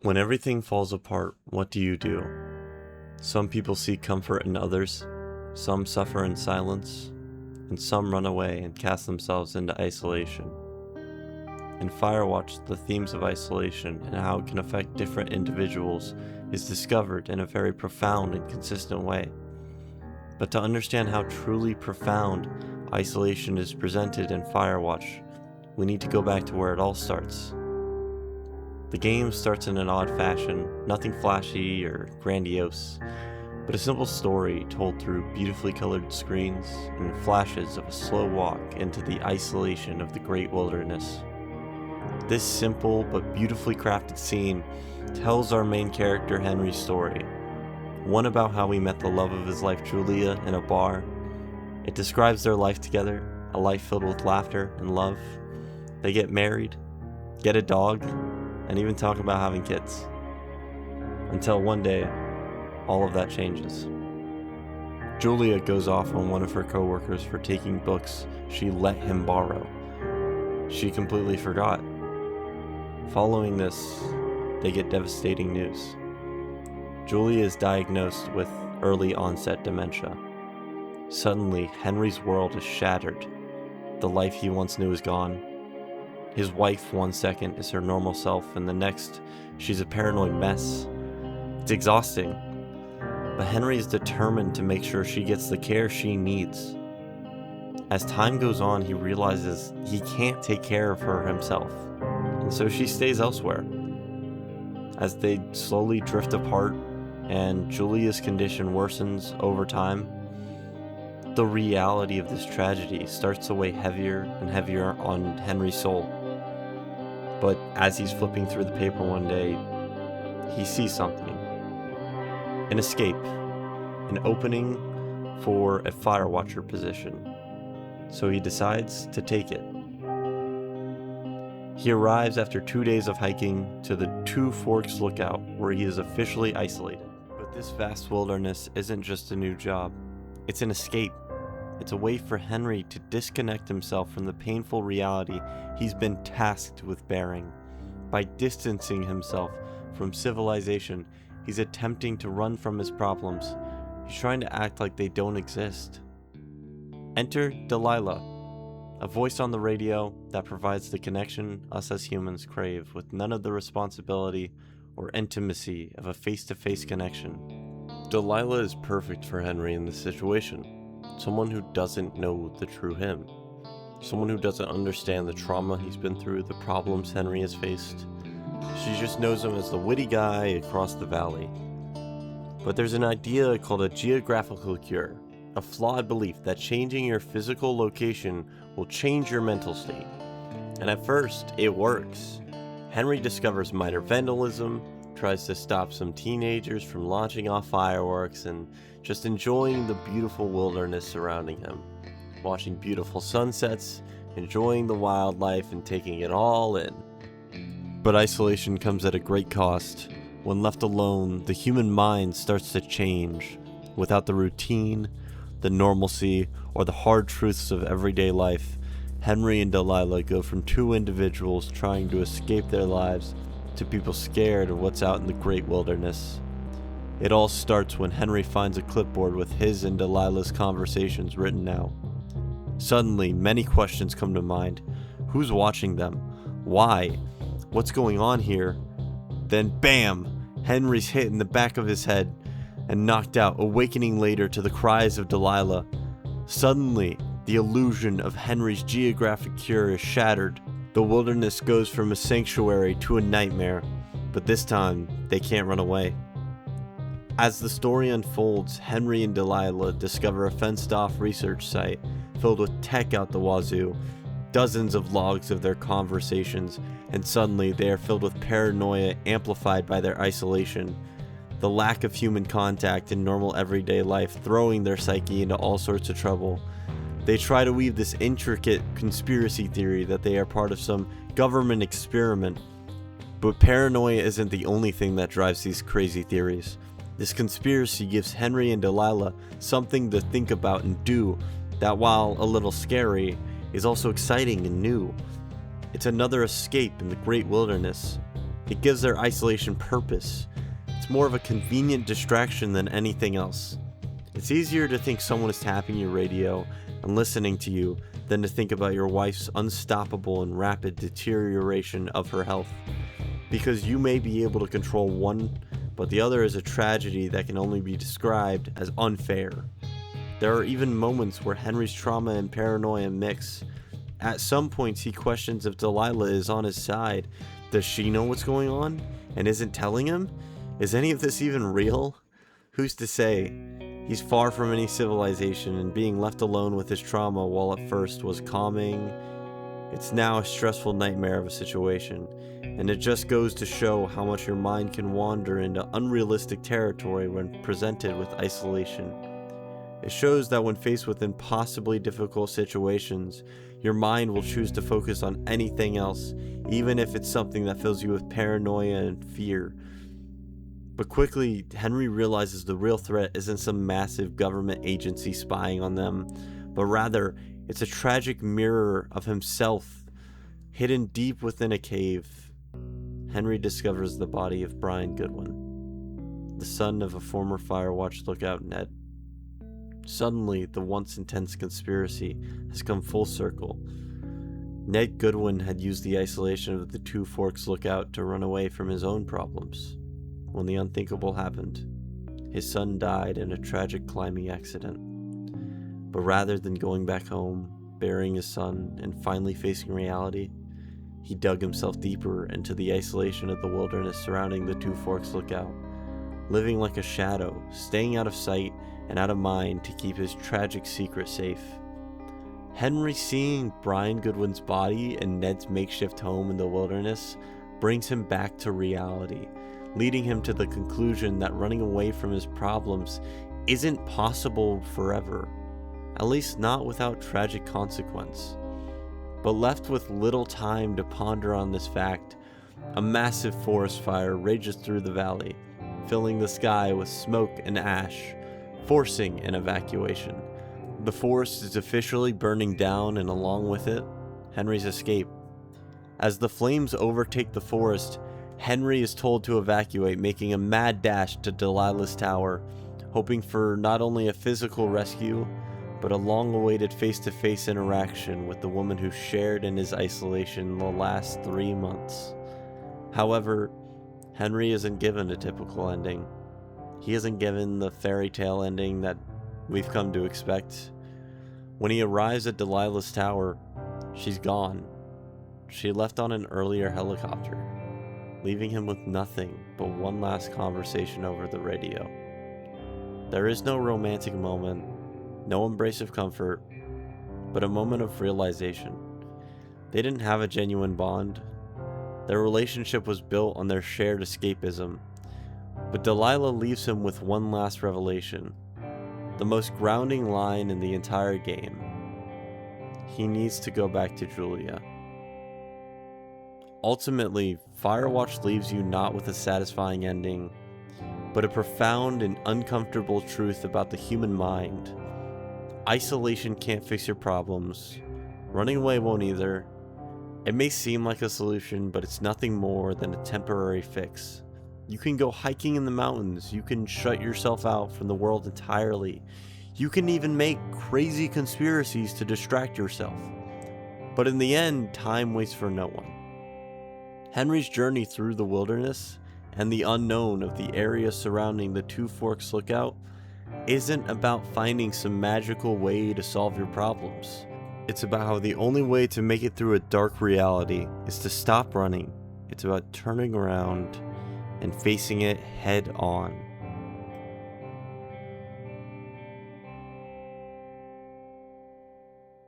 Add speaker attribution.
Speaker 1: When everything falls apart, what do you do? Some people seek comfort in others, some suffer in silence, and some run away and cast themselves into isolation. In Firewatch, the themes of isolation and how it can affect different individuals is discovered in a very profound and consistent way. But to understand how truly profound isolation is presented in Firewatch, we need to go back to where it all starts. The game starts in an odd fashion, nothing flashy or grandiose, but a simple story told through beautifully colored screens and flashes of a slow walk into the isolation of the great wilderness. This simple but beautifully crafted scene tells our main character Henry's story, one about how he met the love of his life Julia in a bar. It describes their life together, a life filled with laughter and love. They get married, get a dog, and even talk about having kids. Until one day, all of that changes. Julia goes off on one of her coworkers for taking books she let him borrow. She completely forgot. Following this, they get devastating news. Julia is diagnosed with early onset dementia. Suddenly, Henry's world is shattered. The life he once knew is gone. His wife 1 second is her normal self, and the next, she's a paranoid mess. It's exhausting. But Henry is determined to make sure she gets the care she needs. As time goes on, he realizes he can't take care of her himself, and so she stays elsewhere. As they slowly drift apart and Julia's condition worsens over time, the reality of this tragedy starts to weigh heavier and heavier on Henry's soul. But as he's flipping through the paper one day, he sees something. An escape. An opening for a Firewatcher position. So he decides to take it. He arrives after 2 days of hiking to the Two Forks Lookout, where he is officially isolated. But this vast wilderness isn't just a new job. It's an escape. It's a way for Henry to disconnect himself from the painful reality he's been tasked with bearing. By distancing himself from civilization, he's attempting to run from his problems. He's trying to act like they don't exist. Enter Delilah, a voice on the radio that provides the connection us as humans crave with none of the responsibility or intimacy of a face-to-face connection. Delilah is perfect for Henry in this situation. Someone who doesn't know the true him. Someone who doesn't understand the trauma he's been through, the problems Henry has faced. She just knows him as the witty guy across the valley. But there's an idea called a geographical cure, a flawed belief that changing your physical location will change your mental state. And at first, it works. Henry discovers minor vandalism, tries to stop some teenagers from launching off fireworks, and just enjoying the beautiful wilderness surrounding him. Watching beautiful sunsets, enjoying the wildlife, and taking it all in. But isolation comes at a great cost. When left alone, the human mind starts to change. Without the routine, the normalcy, or the hard truths of everyday life, Henry and Delilah go from two individuals trying to escape their lives to people scared of what's out in the great wilderness. It all starts when Henry finds a clipboard with his and Delilah's conversations written out. Suddenly, many questions come to mind. Who's watching them? Why? What's going on here? Then bam! Henry's hit in the back of his head and knocked out, awakening later to the cries of Delilah. Suddenly, the illusion of Henry's geographic cure is shattered. The wilderness goes from a sanctuary to a nightmare, but this time, they can't run away. As the story unfolds, Henry and Delilah discover a fenced-off research site filled with tech out the wazoo, dozens of logs of their conversations, and suddenly they are filled with paranoia amplified by their isolation. The lack of human contact in normal everyday life throwing their psyche into all sorts of trouble. They try to weave this intricate conspiracy theory that they are part of some government experiment. But paranoia isn't the only thing that drives these crazy theories. This conspiracy gives Henry and Delilah something to think about and do that, while a little scary, is also exciting and new. It's another escape in the great wilderness. It gives their isolation purpose. It's more of a convenient distraction than anything else. It's easier to think someone is tapping your radio and listening to you than to think about your wife's unstoppable and rapid deterioration of her health. Because you may be able to control one, but the other is a tragedy that can only be described as unfair. There are even moments where Henry's trauma and paranoia mix. At some points he questions if Delilah is on his side. Does she know what's going on and isn't telling him? Is any of this even real? Who's to say? He's far from any civilization, and being left alone with his trauma, while at first was calming, it's now a stressful nightmare of a situation. And it just goes to show how much your mind can wander into unrealistic territory when presented with isolation. It shows that when faced with impossibly difficult situations, your mind will choose to focus on anything else, even if it's something that fills you with paranoia and fear. But quickly, Henry realizes the real threat isn't some massive government agency spying on them, but rather, it's a tragic mirror of himself, hidden deep within a cave. Henry discovers the body of Brian Goodwin, the son of a former Firewatch lookout Ned. Suddenly, the once intense conspiracy has come full circle. Ned Goodwin had used the isolation of the Two Forks lookout to run away from his own problems. When the unthinkable happened, his son died in a tragic climbing accident. But rather than going back home, burying his son, and finally facing reality, he dug himself deeper into the isolation of the wilderness surrounding the Two Forks lookout, living like a shadow, staying out of sight and out of mind to keep his tragic secret safe. Henry seeing Brian Goodwin's body in Ned's makeshift home in the wilderness brings him back to reality, leading him to the conclusion that running away from his problems isn't possible forever, at least not without tragic consequence. But left with little time to ponder on this fact, a massive forest fire rages through the valley, filling the sky with smoke and ash, forcing an evacuation. The forest is officially burning down, and along with it, Henry's escape. As the flames overtake the forest, Henry is told to evacuate, making a mad dash to Delilah's tower, hoping for not only a physical rescue, but a long-awaited face-to-face interaction with the woman who shared in his isolation the last 3 months. However, Henry isn't given a typical ending. He isn't given the fairy tale ending that we've come to expect. When he arrives at Delilah's tower, she's gone. She left on an earlier helicopter, leaving him with nothing but one last conversation over the radio. There is no romantic moment, no embrace of comfort, but a moment of realization. They didn't have a genuine bond. Their relationship was built on their shared escapism. But Delilah leaves him with one last revelation, the most grounding line in the entire game. He needs to go back to Julia. Ultimately, Firewatch leaves you not with a satisfying ending, but a profound and uncomfortable truth about the human mind. Isolation can't fix your problems. Running away won't either. It may seem like a solution, but it's nothing more than a temporary fix. You can go hiking in the mountains. You can shut yourself out from the world entirely. You can even make crazy conspiracies to distract yourself. But in the end, time waits for no one. Henry's journey through the wilderness and the unknown of the area surrounding the Two Forks lookout isn't about finding some magical way to solve your problems. It's about how the only way to make it through a dark reality is to stop running. It's about turning around and facing it head on.